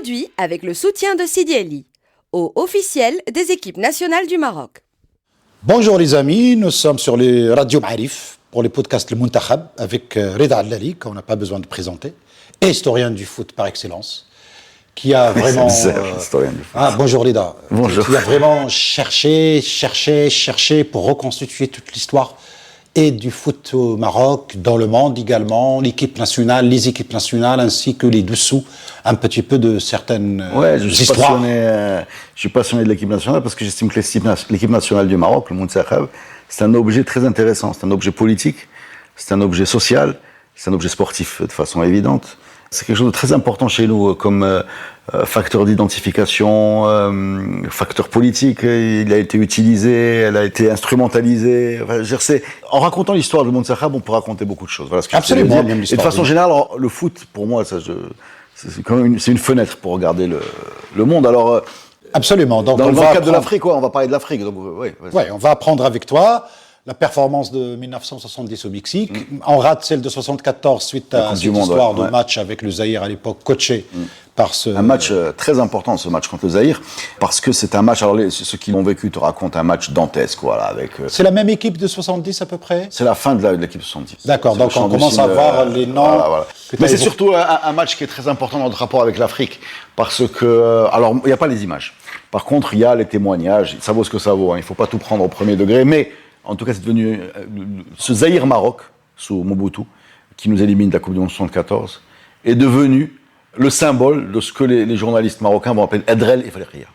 Produit avec le soutien de Sidi Ali, eau officielle des équipes nationales du Maroc. Bonjour les amis, nous sommes sur les radios Ma'arif pour les podcasts Le Muntakhab avec Reda Allali, qu'on n'a pas besoin de présenter, et historien du foot par excellence, qui a vraiment... bonjour Reda. Bonjour. Qui a vraiment cherché pour reconstituer toute l'histoire et du foot au Maroc, dans le monde également, l'équipe nationale, les équipes nationales, ainsi que les dessous, un petit peu de certaines histoires. Je suis passionné de l'équipe nationale parce que j'estime que l'équipe nationale du Maroc, le Muntakhab, c'est un objet très intéressant. C'est un objet politique, c'est un objet social, c'est un objet sportif de façon évidente. C'est quelque chose de très important chez nous comme facteur d'identification, facteur politique. Il a été utilisé, elle a été instrumentalisée. Enfin, en racontant l'histoire du Muntakhab, on peut raconter beaucoup de choses. Voilà ce que Absolument. je veux dire. Et de façon générale, le foot, pour moi, c'est une fenêtre pour regarder le monde. Alors, absolument. Donc dans le cadre de l'Afrique, on va parler de l'Afrique. Donc, on va apprendre avec toi la performance de 1970 au Mexique. On rate celle de 74 suite à cette histoire de match avec le Zaïre à l'époque, coaché par ce... Un match très important, ce match contre le Zaïre, parce que c'est un match, alors ceux qui l'ont vécu te racontent un match dantesque, voilà, avec... C'est la même équipe de 70 à peu près ? C'est la fin de l'équipe de 70. D'accord, donc on commence à voir les noms... Voilà. Mais c'est surtout un match qui est très important dans notre rapport avec l'Afrique, parce que... Alors, il n'y a pas les images. Par contre, il y a les témoignages, ça vaut ce que ça vaut, hein, il ne faut pas tout prendre au premier degré, mais... En tout cas, c'est devenu ce Zaïre-Maroc, sous Mobutu, qui nous élimine de la Coupe du Monde 74, est devenu le symbole de ce que les journalistes marocains vont appeler Adrel Ifriqiya.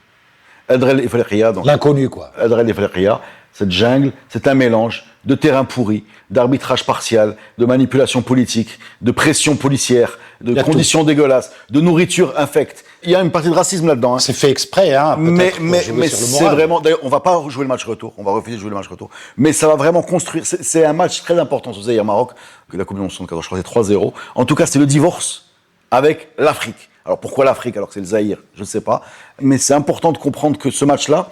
Adrel Ifriqiya, donc l'inconnu, quoi. Adrel Ifriqiya, cette jungle, c'est un mélange de terrain pourri, d'arbitrage partial, de manipulation politique, de pression policière, de conditions dégueulasses, de nourriture infecte. Il y a une partie de racisme là-dedans. Hein. C'est fait exprès, hein. Mais c'est vraiment. D'ailleurs, on va pas jouer le match retour. On va refuser de jouer le match retour. Mais ça va vraiment construire. C'est un match très important sur Zaïre-Maroc, que la Coupe du Monde 74, je crois, c'est 3-0. En tout cas, c'est le divorce avec l'Afrique. Alors pourquoi l'Afrique alors que c'est le Zaïre ? Je ne sais pas. Mais c'est important de comprendre que ce match-là,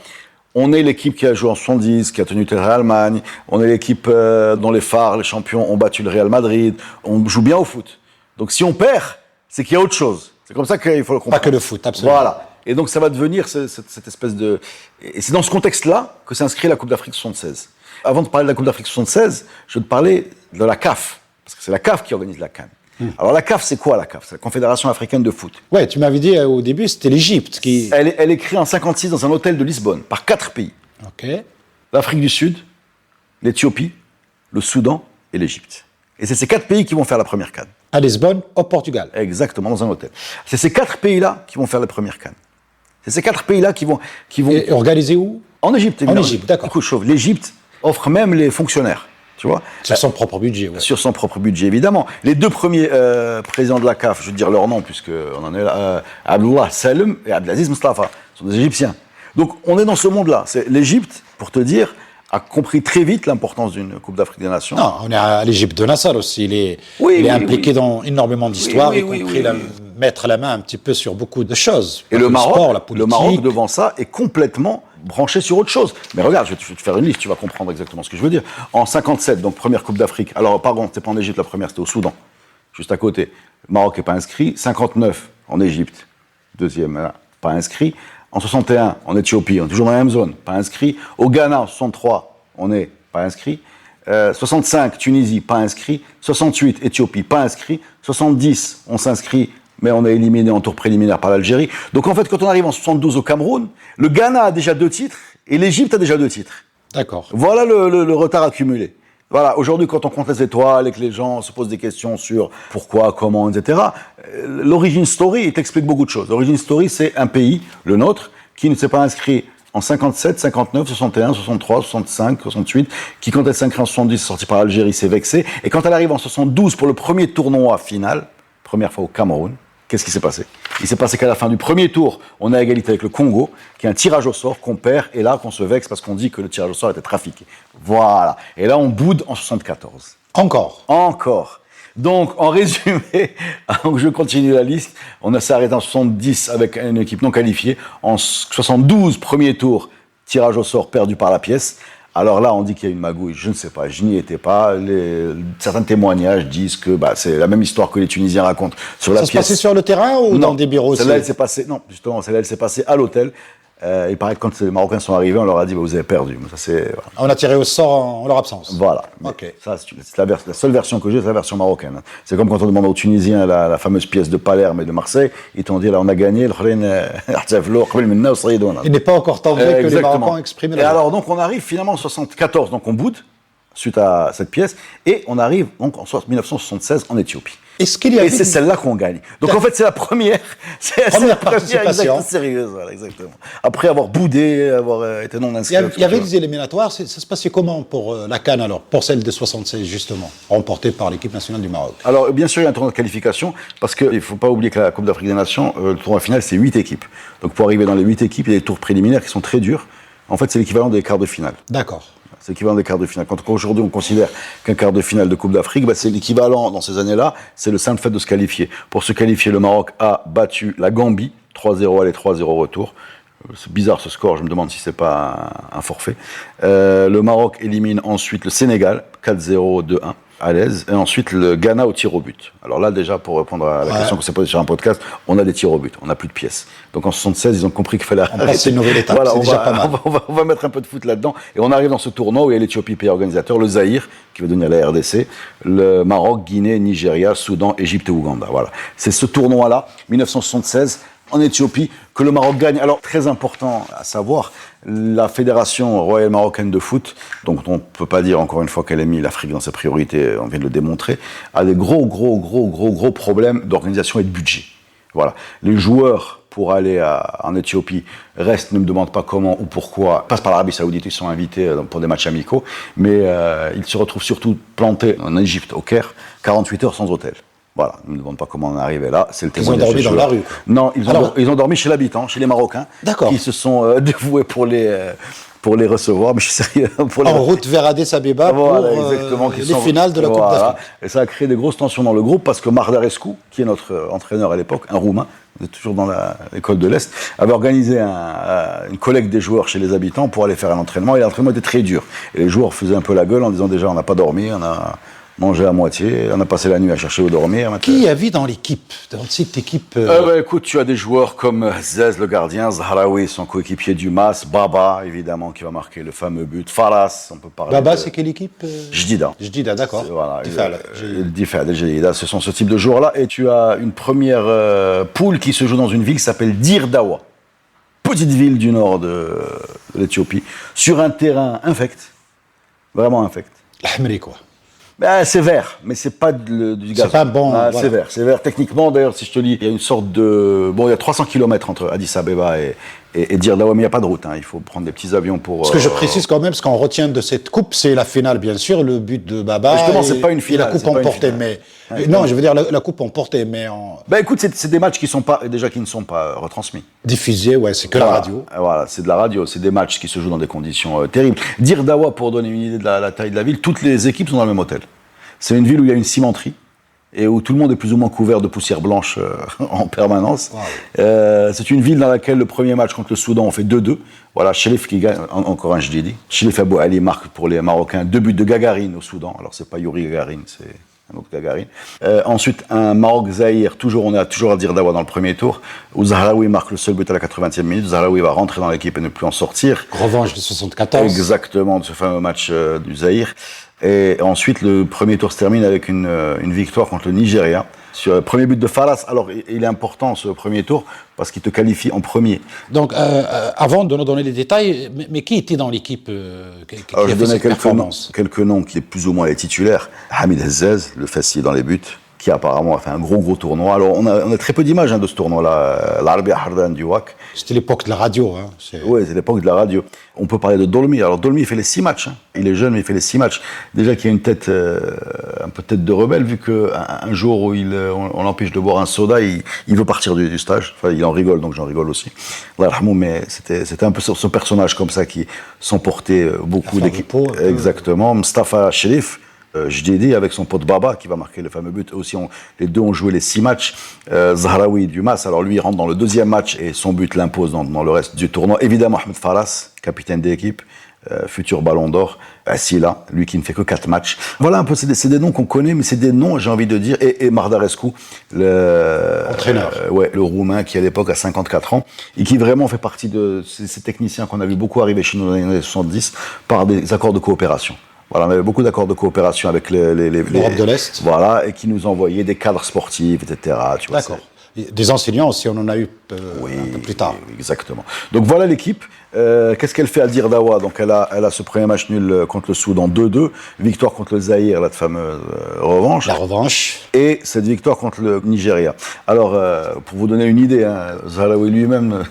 on est l'équipe qui a joué en 70, qui a tenu le Real Madrid. On est l'équipe dont les phares, les champions, ont battu le Real Madrid. On joue bien au foot. Donc si on perd, c'est qu'il y a autre chose. C'est comme ça qu'il faut le comprendre. Pas que le foot, absolument. Voilà. Et donc ça va devenir cette espèce de... Et c'est dans ce contexte-là que s'inscrit la Coupe d'Afrique 76. Avant de parler de la Coupe d'Afrique 76, je vais te parler de la CAF. Parce que c'est la CAF qui organise la CAN. Alors la CAF, c'est quoi la CAF ? C'est la Confédération Africaine de Foot. Ouais, tu m'avais dit au début, c'était l'Égypte qui... Elle est créée en 56 dans un hôtel de Lisbonne, par 4 pays. Ok. L'Afrique du Sud, l'Éthiopie, le Soudan et l'Égypte. Et c'est ces 4 pays qui vont faire la première CAN. À Lisbonne, au Portugal. Exactement, dans un hôtel. C'est ces 4 pays-là qui vont faire la première CAN. C'est ces 4 pays-là qui vont... Et organisés où ? En Égypte, évidemment. En Égypte, d'accord. Écoute, chauve, l'Égypte offre même les fonctionnaires, tu vois. Sur son propre budget, ouais. Sur son propre budget, évidemment. Les 2 premiers présidents de la CAF, je vais dire leur nom, puisqu'on en est là, Abdullah Salem et Abdelaziz Mustafa, sont des Égyptiens. Donc, on est dans ce monde-là. L'Égypte, pour te dire, a compris très vite l'importance d'une Coupe d'Afrique des Nations. Non, on est à l'Égypte de Nasser aussi. Il est impliqué dans énormément d'histoires, y compris mettre la main un petit peu sur beaucoup de choses. Et le Maroc, sport, la politique. Le Maroc, devant ça, est complètement branché sur autre chose. Mais regarde, je vais te faire une liste, tu vas comprendre exactement ce que je veux dire. En 57, donc première Coupe d'Afrique. Alors, pardon, c'était pas en Égypte la première, c'était au Soudan, juste à côté. Le Maroc n'est pas inscrit. 59, en Égypte, deuxième, pas inscrit. En 61, en Éthiopie, on est toujours dans la même zone, pas inscrit. Au Ghana, en 63, on n'est pas inscrit. 65, Tunisie, pas inscrit. 68, Éthiopie, pas inscrit. 70, on s'inscrit, mais on est éliminé en tour préliminaire par l'Algérie. Donc en fait, quand on arrive en 72 au Cameroun, le Ghana a déjà 2 titres et l'Égypte a déjà 2 titres. D'accord. Voilà le retard accumulé. Voilà, aujourd'hui, quand on compte les étoiles et que les gens se posent des questions sur pourquoi, comment, etc., l'origin story, il t'explique beaucoup de choses. L'origin story, c'est un pays, le nôtre, qui ne s'est pas inscrit en 57, 59, 61, 63, 65, 68, qui, quand elle s'inscrit en 70, est sortie par l'Algérie, s'est vexée. Et quand elle arrive en 72 pour le premier tournoi final, première fois au Cameroun, qu'est-ce qui s'est passé ? Il s'est passé qu'à la fin du premier tour, on a égalité avec le Congo, qui est un tirage au sort qu'on perd, et là qu'on se vexe parce qu'on dit que le tirage au sort était trafiqué. Voilà. Et là, on boude en 74. Encore. Donc, en résumé, je continue la liste, on s'est arrêté en 70 avec une équipe non qualifiée. En 72, premier tour, tirage au sort perdu par la pièce. Alors là, on dit qu'il y a une magouille, je ne sais pas, je n'y étais pas. Certains témoignages disent que c'est la même histoire que les Tunisiens racontent sur la Ça se pièce. passait sur le terrain ou dans des bureaux aussi? Celle-là, elle s'est passée, non, justement, celle-là, elle s'est passée à l'hôtel. Il paraît que quand les Marocains sont arrivés, on leur a dit vous avez perdu. Ça, c'est, On a tiré au sort en leur absence. voilà. Ok. Ça, c'est la seule version que j'ai, c'est la version marocaine. C'est comme quand on demande aux Tunisiens la fameuse pièce de Palerme et de Marseille, ils t'ont dit là on a gagné, Il n'est pas encore temps que les Exactement. Marocains expriment Et la alors, donc, on arrive finalement en 74, donc on boude, suite à cette pièce, et on arrive donc en 1976 en Éthiopie. Est-ce qu'il y a Et c'est celle-là qu'on gagne. Donc en fait, c'est la première, Première participation. exacte, sérieuse, voilà, exactement. Après avoir boudé, avoir été non inscrit. Il y avait des éliminatoires, ça se passait comment pour la CAN alors, pour celle de 76 justement, remportée par l'équipe nationale du Maroc? Alors bien sûr, il y a un tournoi de qualification, parce qu'il ne faut pas oublier que la Coupe d'Afrique des Nations, le tournoi final, c'est 8 équipes. Donc pour arriver dans les 8 équipes, il y a des tours préliminaires qui sont très durs. En fait, c'est l'équivalent des quarts de finale. D'accord. C'est l'équivalent des quarts de finale. Quand aujourd'hui on considère qu'un quart de finale de Coupe d'Afrique, c'est l'équivalent dans ces années-là, c'est le simple fait de se qualifier. Pour se qualifier, le Maroc a battu la Gambie, 3-0 aller, 3-0 retour. C'est bizarre ce score, je me demande si c'est pas un forfait. Le Maroc élimine ensuite le Sénégal, 4-0, 2-1. À l'aise, et ensuite le Ghana au tir au but. Alors là, déjà, pour répondre à la question qu'on s'est posée sur un podcast, on a des tirs au but, on n'a plus de pièces. Donc en 76, ils ont compris qu'il fallait passer une nouvelle étape, voilà, c'est déjà pas mal. On va mettre un peu de foot là-dedans, et on arrive dans ce tournoi où il y a l'Éthiopie, pays organisateur, le Zaïre, qui va devenir la RDC, le Maroc, Guinée, Nigeria, Soudan, Égypte et Ouganda. Voilà. C'est ce tournoi-là, 1976, en Éthiopie, que le Maroc gagne. Alors, très important à savoir, la Fédération royale marocaine de foot, dont on ne peut pas dire encore une fois qu'elle a mis l'Afrique dans ses priorités, on vient de le démontrer, a des gros problèmes d'organisation et de budget. Voilà. Les joueurs, pour aller en Éthiopie, restent, ne me demandent pas comment ou pourquoi, passent par l'Arabie Saoudite, ils sont invités pour des matchs amicaux, mais ils se retrouvent surtout plantés en Égypte, au Caire, 48 heures sans hôtel. Voilà, ne me demande pas comment on est arrivé là, c'est le témoignage. Ils ont dormi dans la rue. Non, ils ont dormi chez l'habitant, chez les Marocains. D'accord. Qui se sont dévoués pour les recevoir, mais je suis sérieux. En route vers Addis Abeba voilà, pour exactement, les finales de la Coupe d'Afrique. Et ça a créé des grosses tensions dans le groupe parce que Mardarescu, qui est notre entraîneur à l'époque, un Roumain, on est toujours dans l'école de l'Est, avait organisé une collecte des joueurs chez les habitants pour aller faire un entraînement, et l'entraînement était très dur. Et les joueurs faisaient un peu la gueule en disant déjà on n'a pas dormi, on a mangé à moitié, on a passé la nuit à chercher où dormir. Qui y avait dans l'équipe, dans cette équipe Écoute, tu as des joueurs comme Zez, le gardien, Zahraoui, son coéquipier Dumas, Baba, évidemment, qui va marquer le fameux but, Faras, on peut parler Baba, c'est quelle équipe Jdida. Jdida, d'accord. Voilà, Difal. Jdida, ce sont ce type de joueurs-là. Et tu as une première poule qui se joue dans une ville qui s'appelle Dir Dawa, petite ville du nord de l'Éthiopie, sur un terrain infect, vraiment infect. L'Ahmeri, quoi. C'est vert, mais c'est pas du gaz. C'est pas bon. Ah, Voilà. C'est vert. Techniquement, d'ailleurs, si je te dis, il y a une sorte de... Bon, il y a 300 km entre Addis Abeba et Dir Dawa, mais il n'y a pas de route. Il faut prendre des petits avions pour... Ce que je précise quand même, ce qu'on retient de cette coupe, c'est la finale, bien sûr, le but de Baba. Justement, c'est pas une finale, Et la coupe c'est pas une emportée, finale. mais... Non, je veux dire la coupe emportée, mais en... Écoute, c'est des matchs qui ne sont pas retransmis. Diffusée, ouais, c'est que Voilà. la radio. Voilà, c'est de la radio. C'est des matchs qui se jouent dans des conditions terribles. Dir Dawa, pour donner une idée de la taille de la ville, toutes les équipes sont dans le même hôtel. C'est une ville où il y a une cimenterie et où tout le monde est plus ou moins couvert de poussière blanche en permanence. Wow. C'est une ville dans laquelle le premier match contre le Soudan, on fait 2-2. Voilà, Chelif qui gagne, encore un Jdidi. Chelif Abou Ali marque pour les Marocains 2 buts de Gagarine au Soudan. Alors, c'est pas Yuri Gagarin, c'est un autre Gagarine. Ensuite, un Maroc-Zaïre, on est toujours à Dir Dawa dans le premier tour, où Zahraoui marque le seul but à la 80e minute. Zahraoui va rentrer dans l'équipe et ne plus en sortir. Revanche de 74. Exactement, de ce fameux match du Zaïre. Et ensuite, le premier tour se termine avec une victoire contre le Nigeria. Sur le premier but de Faras, alors il est important ce premier tour parce qu'il te qualifie en premier. Donc, avant de nous donner les détails, mais qui était dans l'équipe qui Alors, a je fait donnais cette performance? quelques noms qui est plus ou moins les titulaires. Hamid Hezzez, le fessier dans les buts, qui apparemment a fait un gros tournoi. Alors, on a très peu d'images de ce tournoi-là. L'Arabia Hardan du WAC. C'était l'époque de la radio. Hein. Oui, c'est l'époque de la radio. On peut parler de Dolmy. Alors, Dolmy, il fait les 6 matchs. Il est jeune, mais il fait les 6 matchs. Déjà qu'il a une tête, un peu tête de rebelle, vu qu'un jour où on l'empêche de boire un soda, il veut partir du stage. Enfin, il en rigole, donc j'en rigole aussi. Mais c'était un peu ce personnage comme ça qui s'emportait beaucoup d'équipes. Exactement. Mustafa Sherif, Jdidi avec son pote Baba qui va marquer le fameux but. Aussi, les deux ont joué les 6 matchs. Zahraoui du Mas, alors lui il rentre dans le deuxième match et son but l'impose dans le reste du tournoi. Évidemment Ahmed Faras, capitaine de l'équipe, futur ballon d'or, Silla, lui qui ne fait que 4 matchs. Voilà un peu, c'est des noms qu'on connaît, mais c'est des noms, j'ai envie de dire, et Mardarescu, entraîneur. Le Roumain qui à l'époque a 54 ans, et qui vraiment fait partie de ces techniciens qu'on a vu beaucoup arriver chez nous dans les années 70 par des accords de coopération. Voilà, on avait beaucoup d'accords de coopération avec l'Europe de l'Est. Voilà, et qui nous envoyaient des cadres sportifs, etc. Tu vois, d'accord. Des enseignants aussi, on en a eu un peu plus tard. Oui, exactement. Donc voilà l'équipe. Qu'est-ce qu'elle fait à Dirdawa? Donc elle a ce premier match nul contre le Soudan 2-2, victoire contre le Zaïre, la fameuse revanche. La revanche. Et cette victoire contre le Nigeria. Alors, pour vous donner une idée, Zahraoui lui-même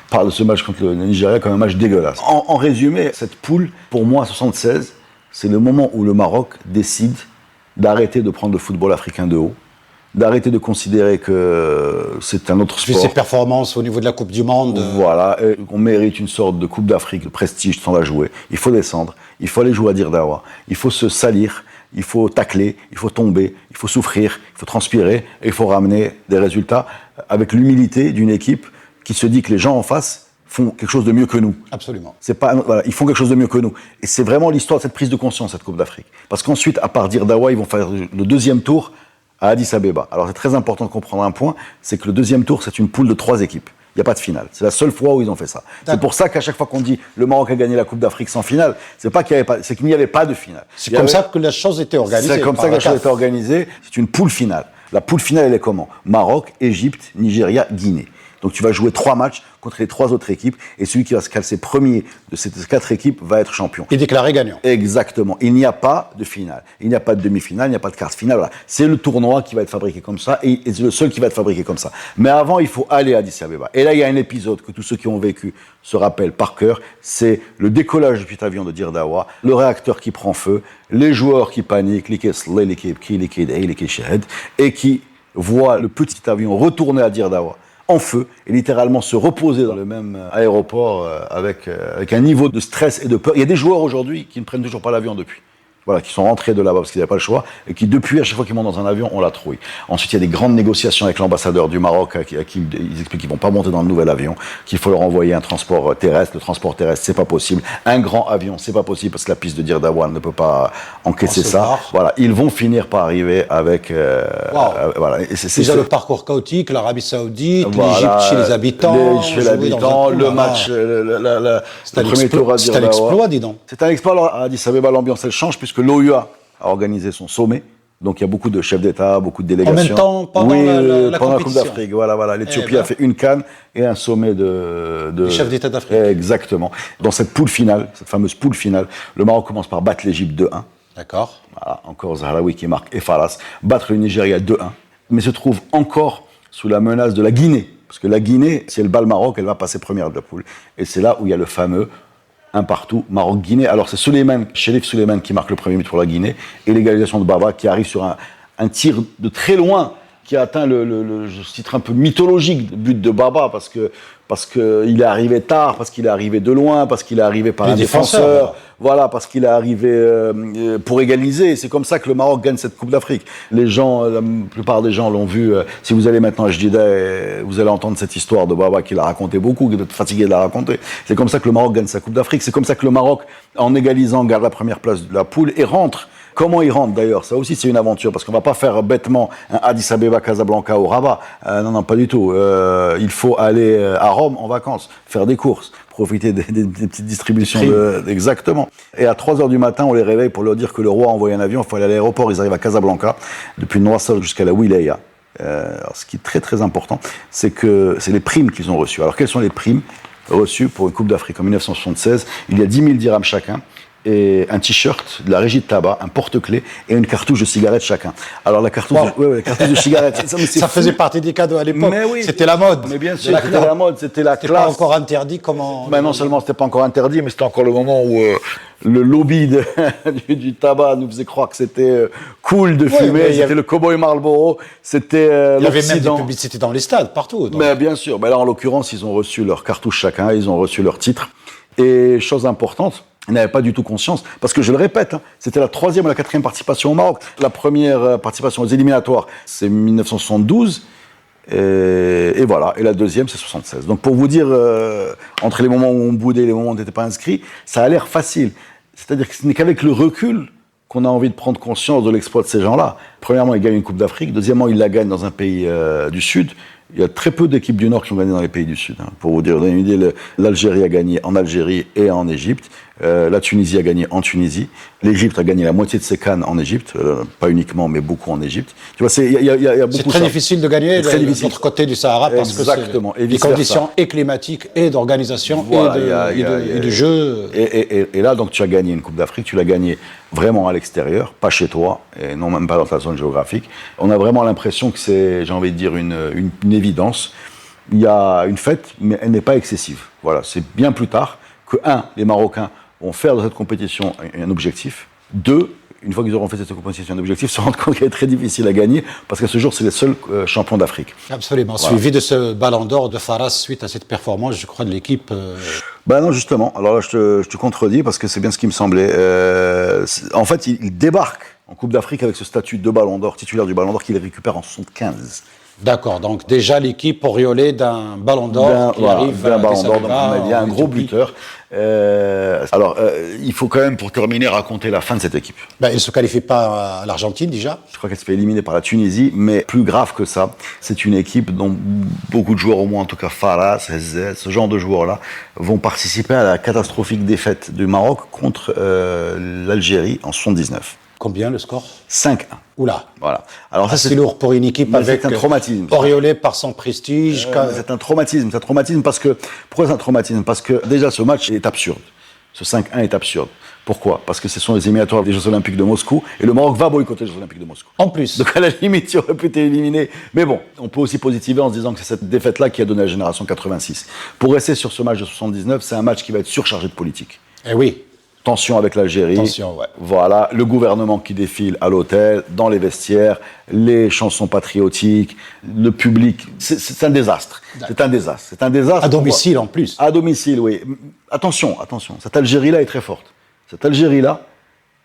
parle de ce match contre le Nigeria comme un match dégueulasse. En résumé, cette poule, pour moi, 76, c'est le moment où le Maroc décide d'arrêter de prendre le football africain de haut, d'arrêter de considérer que c'est un autre sport. Vu ses performances au niveau de la Coupe du Monde. Voilà, on mérite une sorte de Coupe d'Afrique, de prestige sans la jouer. Il faut descendre, il faut aller jouer à Dirdawa, il faut se salir, il faut tacler, il faut tomber, il faut souffrir, il faut transpirer, et il faut ramener des résultats avec l'humilité d'une équipe qui se dit que les gens en face font quelque chose de mieux que nous. Absolument. C'est pas, voilà, ils font quelque chose de mieux que nous. Et c'est vraiment l'histoire de cette prise de conscience, cette Coupe d'Afrique. Parce qu'ensuite, à part Dirdawa, ils vont faire le deuxième tour à Addis Abeba. Alors c'est très important de comprendre un point, c'est que le deuxième tour, c'est une poule de 3 équipes. Il n'y a pas de finale. C'est la seule fois où ils ont fait ça. C'est pour ça qu'à chaque fois qu'on dit le Maroc a gagné la Coupe d'Afrique sans finale, c'est qu'il n'y avait pas de finale. C'est comme ça que la chose était organisée. C'est comme ça que la chose était organisée. C'est une poule finale. La poule finale, elle est comment? Maroc, Égypte, Nigeria, Guinée. Donc tu vas jouer 3 matchs contre les 3 autres équipes, et celui qui va se classer premier de ces 4 équipes va être champion. Et déclaré gagnant. Exactement. Il n'y a pas de finale. Il n'y a pas de demi-finale, il n'y a pas de quart de finale. Voilà. C'est le tournoi qui va être fabriqué comme ça, et c'est le seul qui va être fabriqué comme ça. Mais avant, il faut aller à Addis Abeba. Et là, il y a un épisode que tous ceux qui ont vécu se rappellent par cœur. C'est le décollage du petit avion de Dirdawa, le réacteur qui prend feu, les joueurs qui paniquent, et qui voient le petit avion retourner à Dirdawa en feu, et littéralement se reposer dans le même aéroport avec un niveau de stress et de peur. Il y a des joueurs aujourd'hui qui ne prennent toujours pas l'avion depuis. Voilà, qui sont rentrés de là-bas parce qu'ils n'avaient pas le choix, et qui depuis, à chaque fois qu'ils montent dans un avion, on la trouille. Ensuite, il y a des grandes négociations avec l'ambassadeur du Maroc, à qui ils expliquent qu'ils ne vont pas monter dans le nouvel avion, qu'il faut leur envoyer un transport terrestre. Le transport terrestre, c'est pas possible. Un grand avion, c'est pas possible parce que la piste de Dirdawa ne peut pas encaisser ça. Voilà, ils vont finir par arriver avec... voilà. Et c'est déjà le parcours chaotique, l'Arabie Saoudite, l'Égypte chez les habitants. Chez l'habitant, le match, le premier tour à Dirdawa. C'est un exploit, dis donc. C'est un exploit. Alors, à Addis Abeba, l'ambiance, elle change, puisque l'OUA a organisé son sommet. Donc il y a beaucoup de chefs d'État, beaucoup de délégations. En même temps, pendant la pendant la Coupe compétition. d'Afrique. Voilà. L'Éthiopie a fait une CAN et un sommet de chefs d'État d'Afrique. Exactement. Dans cette poule finale, cette fameuse poule finale, le Maroc commence par battre l'Égypte 2-1. D'accord. Voilà, encore Zahraoui qui marque et Faras. Battre le Nigeria 2-1. Mais se trouve encore sous la menace de la Guinée. Parce que la Guinée, si elle bat le Maroc, elle va passer première de la poule. Et c'est là où il y a le fameux 1-1 Maroc-Guinée. Alors c'est Chérif Souleymane qui marque le premier but pour la Guinée, et l'égalisation de Baba qui arrive sur un tir de très loin qui a atteint le titre un peu mythologique de but de Baba, parce que il est arrivé tard, parce qu'il est arrivé de loin, parce qu'il est arrivé par un défenseur. Voilà, parce qu'il est arrivé pour égaliser. C'est comme ça que le Maroc gagne cette Coupe d'Afrique. Les gens, la plupart des gens l'ont vu. Si vous allez maintenant à Jdida, vous allez entendre cette histoire de Baba qu'il a raconté beaucoup, qui est fatigué de la raconter. C'est comme ça que le Maroc gagne sa Coupe d'Afrique. C'est comme ça que le Maroc, en égalisant, garde la première place de la poule et rentre. Comment il rentre d'ailleurs? Ça aussi c'est une aventure, parce qu'on va pas faire bêtement un Addis Abeba, Casablanca ou Rabat. Non, pas du tout. Il faut aller à Rome en vacances, faire des courses, profiter des petites distributions. Exactement. Et à 3h du matin, on les réveille pour leur dire que le roi a envoyé un avion, il faut aller à l'aéroport. Ils arrivent à Casablanca, depuis Noassol jusqu'à la Wilaya. Alors, ce qui est très très important, c'est les primes qu'ils ont reçues. Alors quelles sont les primes reçues pour une Coupe d'Afrique en 1976? Il y a 10 000 dirhams chacun, et un t-shirt de la régie de tabac, un porte-clés et une cartouche de cigarette chacun. Alors la cartouche, la cartouche de cigarette, ça faisait partie des cadeaux à l'époque. Mais oui, c'était la mode. Mais bien sûr, c'était la mode, c'était la classe. C'était pas encore interdit comment. Mais non seulement c'était pas encore interdit, mais c'était encore le moment où le lobby du tabac nous faisait croire que c'était cool de fumer. C'était le Cowboy Marlboro, c'était il y avait même des publicités dans les stades, partout. Donc. Mais bien sûr. Mais là, en l'occurrence, ils ont reçu leur cartouche chacun, ils ont reçu leur titre. Et chose importante, ils n'avaient pas du tout conscience, parce que je le répète, c'était la 3e ou la 4e participation au Maroc. La première participation aux éliminatoires, c'est 1972, et voilà. Et la 2e, c'est 76. Donc pour vous dire, entre les moments où on boudait et les moments où on n'était pas inscrit, ça a l'air facile. C'est-à-dire que ce n'est qu'avec le recul qu'on a envie de prendre conscience de l'exploit de ces gens-là. Premièrement, ils gagnent une Coupe d'Afrique. Deuxièmement, ils la gagnent dans un pays du Sud. Il y a très peu d'équipes du Nord qui ont gagné dans les pays du Sud. Pour vous dire une idée, l'Algérie a gagné en Algérie et en Égypte. La Tunisie a gagné en Tunisie. L'Égypte a gagné la moitié de ses CAN en Égypte. Pas uniquement, mais beaucoup en Égypte. Tu vois, il y a beaucoup. C'est très difficile de gagner de l'autre côté du Sahara parce exactement. que les conditions et climatiques et d'organisation voilà, et de jeu. Et là, donc, tu as gagné une Coupe d'Afrique. Tu l'as gagnée vraiment à l'extérieur, pas chez toi, et non même pas dans ta zone géographique. On a vraiment l'impression que c'est, j'ai envie de dire, une évidence. Il y a une fête, mais elle n'est pas excessive. Voilà, c'est bien plus tard que, les Marocains vont faire de cette compétition un objectif. 2, une fois qu'ils auront fait cette compétition un objectif, se rendre compte qu'elle est très difficile à gagner, parce qu'à ce jour, c'est les seuls champions d'Afrique. Absolument. Voilà. Suivi de ce ballon d'or de Faras suite à cette performance, je crois, de l'équipe. Ben non, justement. Alors là, je te contredis, parce que c'est bien ce qui me semblait. En fait, il débarque en Coupe d'Afrique avec ce statut de ballon d'or, titulaire du ballon d'or, qu'il récupère en 75. D'accord, donc déjà l'équipe auréolée d'un ballon d'or qui arrive d'un ballon d'or, donc Abeba, il y a un gros buteur. Il faut quand même, pour terminer, raconter la fin de cette équipe. Il ne se qualifie pas à l'Argentine déjà. Je crois qu'elle se fait éliminer par la Tunisie, mais plus grave que ça, c'est une équipe dont beaucoup de joueurs, au moins en tout cas Faras, Hezzet, ce genre de joueurs-là, vont participer à la catastrophique défaite du Maroc contre l'Algérie en 79. Combien le score? 5-1. Oula. Voilà. Alors ça, c'est lourd pour une équipe avec un traumatisme. Auréolée par son prestige. C'est un traumatisme. C'est un traumatisme parce que... Pourquoi c'est un traumatisme? Parce que déjà, ce match est absurde. Ce 5-1 est absurde. Pourquoi? Parce que ce sont les éliminatoires des Jeux Olympiques de Moscou et le Maroc va boycotter les Jeux Olympiques de Moscou. En plus. Donc à la limite, il aurait pu être éliminé. Mais bon, on peut aussi positiver en se disant que c'est cette défaite-là qui a donné la génération 86. Pour rester sur ce match de 79, c'est un match qui va être surchargé de politique. Eh oui. Tension avec l'Algérie. Tension, ouais. Voilà, le gouvernement qui défile à l'hôtel, dans les vestiaires, les chansons patriotiques, le public. C'est un désastre. C'est un désastre. C'est un désastre. À domicile en plus. À domicile, oui. Attention. Cette Algérie-là est très forte. Cette Algérie-là,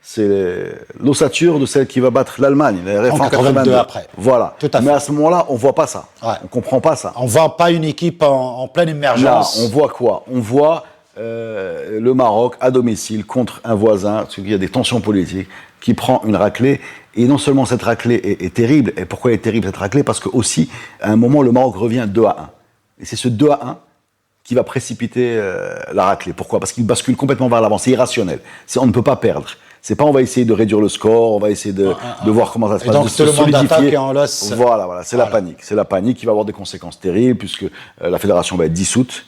c'est l'ossature de celle qui va battre l'Allemagne. En 82 après. Voilà. Tout à fait. Mais à ce moment-là, on voit pas ça. Ouais. On comprend pas ça. On voit pas une équipe en pleine émergence. Là, on voit quoi? On voit le Maroc à domicile contre un voisin, parce qu'il y a des tensions politiques, qui prend une raclée. Et non seulement cette raclée est terrible, et pourquoi elle est terrible cette raclée? Parce que aussi, à un moment, le Maroc revient 2-1. Et c'est ce 2-1 qui va précipiter la raclée. Pourquoi? Parce qu'il bascule complètement vers l'avant. C'est irrationnel. On ne peut pas perdre. C'est pas on va essayer de réduire le score, on va essayer de voir comment ça se passe. Et donc c'est le monde d'attaque et en l'os. Voilà, c'est la panique. C'est la panique qui va avoir des conséquences terribles, puisque la fédération va être dissoute.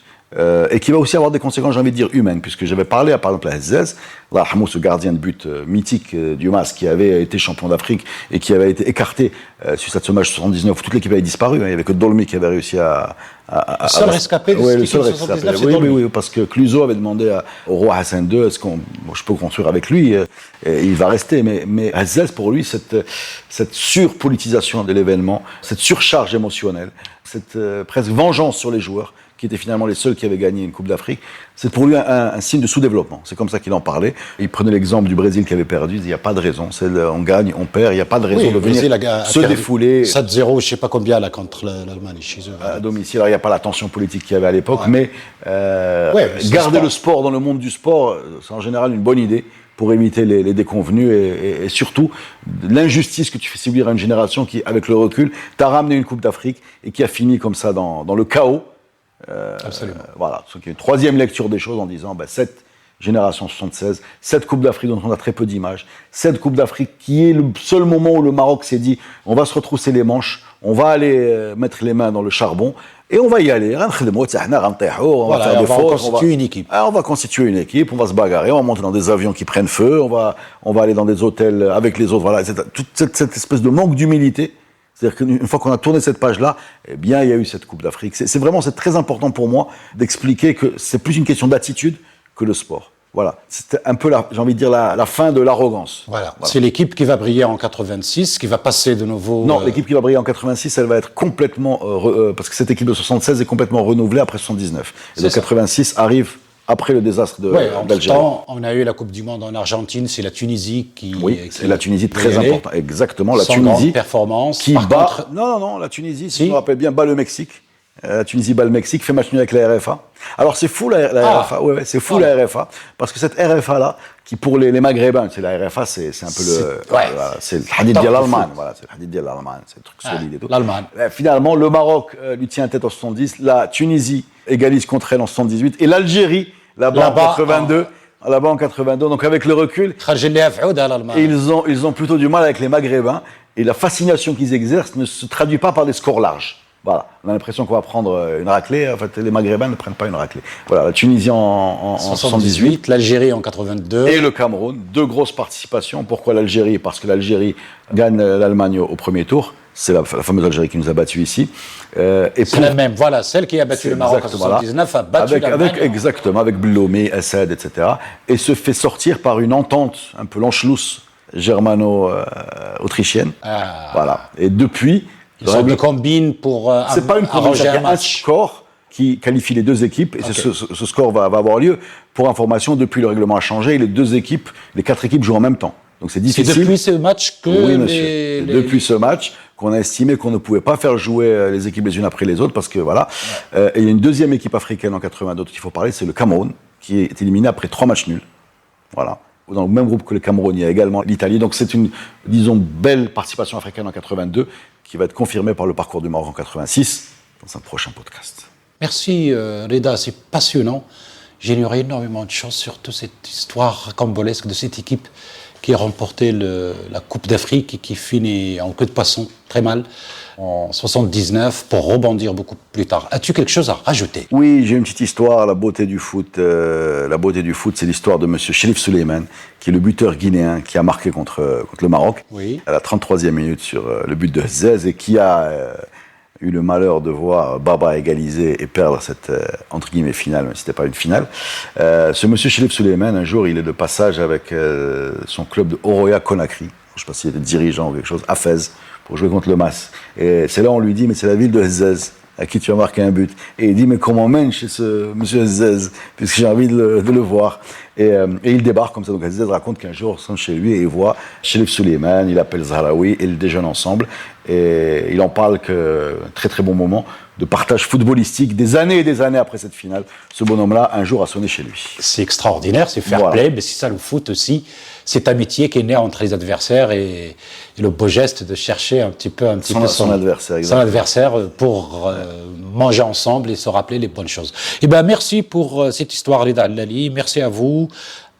Et qui va aussi avoir des conséquences, j'ai envie de dire, humaines, puisque j'avais parlé, par exemple, à Hezzez, ce gardien de but mythique du MAS, qui avait été champion d'Afrique et qui avait été écarté suite à ce match 79 où toute l'équipe avait disparu. Il n'y avait que Dolmy qui avait réussi le seul rescapé de cette équipe 79, c'est Dolmy. Oui, parce que Clouseau avait demandé au roi Hassan II, est-ce que je peux construire avec lui? Et il va rester. Mais Hezzez, pour lui, cette surpolitisation de l'événement, cette surcharge émotionnelle, cette presque vengeance sur les joueurs, qui étaient finalement les seuls qui avaient gagné une Coupe d'Afrique, c'est pour lui un signe de sous-développement. C'est comme ça qu'il en parlait. Il prenait l'exemple du Brésil qui avait perdu, il disait, il n'y a pas de raison, on gagne, on perd, il n'y a pas de raison de venir se défouler. 7-0, je ne sais pas combien, là, contre l'Allemagne, chez eux. À domicile, alors il n'y a pas la tension politique qu'il y avait à l'époque, mais garder le sport dans le monde du sport, c'est en général une bonne idée pour éviter les déconvenus et surtout l'injustice que tu fais subir à une génération qui, avec le recul, t'a ramené une Coupe d'Afrique et qui a fini comme ça dans le chaos. Absolument. Voilà, c'est une troisième lecture des choses en disant cette génération 76, cette Coupe d'Afrique dont on a très peu d'images, cette Coupe d'Afrique qui est le seul moment où le Maroc s'est dit on va se retrousser les manches, on va aller mettre les mains dans le charbon et on va y aller. On va faire des fautes, on va constituer une équipe. On va constituer une équipe, on va se bagarrer, on va monter dans des avions qui prennent feu, on va aller dans des hôtels avec les autres. Voilà, toute cette espèce de manque d'humilité. C'est-à-dire qu'une fois qu'on a tourné cette page-là, eh bien, il y a eu cette Coupe d'Afrique. C'est très important pour moi d'expliquer que c'est plus une question d'attitude que le sport. Voilà. C'était un peu, j'ai envie de dire, la fin de l'arrogance. Voilà. C'est l'équipe qui va briller en 86, qui va passer de nouveau... Non, l'équipe qui va briller en 86, elle va être complètement... parce que cette équipe de 76 est complètement renouvelée après 79. Et donc 86 arrive après le désastre Ouais, en d'Algérie. temps, on a eu la Coupe du Monde en Argentine, c'est la Tunisie qui... Oui, c'est la Tunisie très y aller. important. Exactement, la Sans Tunisie grande performance. qui Par bat... contre- Non, la Tunisie, si Si. je me rappelle bien, bat le Mexique. La Tunisie bat le Mexique, fait match nul avec la RFA. Alors c'est fou la Ah. RFA, ouais, c'est fou Ah. la RFA, parce que cette RFA-là, qui pour les Maghrébins, c'est la RFA, c'est un peu Ouais. c'est le hadith Top de du l'Allemagne, foot. voilà, c'est le hadith de l'Allemagne, c'est le truc Ah, solide et tout. l'Allemagne. Finalement, le Maroc lui tient tête en 70, la Tunisie égalise contre elle en 78, et l'Algérie, là-bas en Là-bas, 82, là-bas en 82, donc avec le recul, خرج اللي يفعود على الألمان. et ils ont plutôt du mal avec les Maghrébins, et la fascination qu'ils exercent ne se traduit pas par des scores larges. Voilà, on a l'impression qu'on va prendre une raclée, en fait les Maghrébins ne prennent pas une raclée. Voilà, la Tunisie en 78, l'Algérie en 82. et le Cameroun, deux grosses participations. Pourquoi l'Algérie? Parce que l'Algérie gagne l'Allemagne au premier tour, c'est la fameuse Algérie qui nous a battus ici. Et C'est la même, voilà, celle qui a battu C'est le Maroc en exactement, voilà. 79 a battu l'Allemagne. Exactement, avec Blomé, Assad, etc. Et se fait sortir par une entente un peu l'anschluss germano-autrichienne. Ah. Voilà. Et depuis, Ils ont des combines pour c'est pas une arranger combinaison, il y un a un match. score qui qualifie les deux équipes, et ce score va avoir lieu. Pour information, depuis le règlement a changé, et les quatre équipes jouent en même temps. Donc c'est C'est difficile. depuis ce match que Oui, monsieur. C'est les- depuis ce match qu'on a estimé qu'on ne pouvait pas faire jouer les équipes les unes après les autres, parce que voilà. Et il y a une deuxième équipe africaine en 82 dont il faut parler, c'est le Cameroun, qui est éliminé après 3 matchs nuls. Voilà. Dans le même groupe que le Cameroun, il y a également l'Italie. Donc c'est une, disons, belle participation africaine en 82, qui va être confirmée par le parcours du Maroc en 86, dans un prochain podcast. Merci Reda, c'est passionnant. J'ignorais énormément de choses sur toute cette histoire rocambolesque de cette équipe qui a remporté la Coupe d'Afrique et qui finit en queue de poisson, très mal, en 79, pour rebondir beaucoup plus tard. As-tu quelque chose à rajouter? Oui, j'ai une petite histoire, la beauté du foot. C'est l'histoire de monsieur Chelif Souleymane, qui est le buteur guinéen qui a marqué contre le Maroc, Oui. à la 33e minute sur le but de Zez, et qui a eu le malheur de voir Baba égaliser et perdre cette, entre guillemets, finale, même si c'était pas une finale. Ce monsieur Chelif Souleymane, un jour, il est de passage avec son club de Oroya Conakry, je ne sais pas s'il était dirigeant ou quelque chose, à Fès, pour jouer contre le Mas. Et c'est là on lui dit, mais c'est la ville de Zez à qui tu as marqué un but. Et il dit, mais comment mène chez ce monsieur Zez, puisque j'ai envie de le voir. Et il débarque comme ça. Donc Zez raconte qu'un jour, il rentre chez lui et il voit Chelif Souleymane, il appelle Zahraoui et ils déjeunent ensemble. Et il en parle que très très bon moment de partage footballistique des années et des années après cette finale. Ce bonhomme-là, un jour, a sonné chez lui. C'est extraordinaire, c'est fair Voilà. play, mais c'est ça le foot aussi. Cette amitié qui est née entre les adversaires et le beau geste de chercher un petit peu Son adversaire, son exactement. adversaire pour manger ensemble et se rappeler les bonnes choses. Eh ben merci pour cette histoire, Reda Allali. Merci à vous.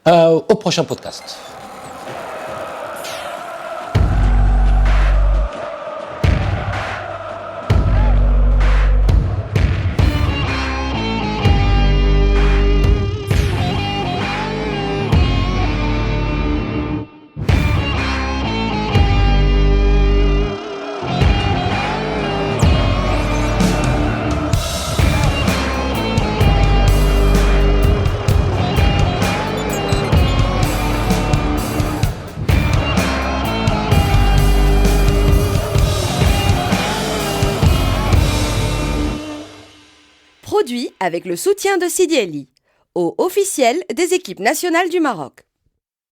Au prochain podcast. Produit avec le soutien de Sidi Eli, au officiel des équipes nationales du Maroc.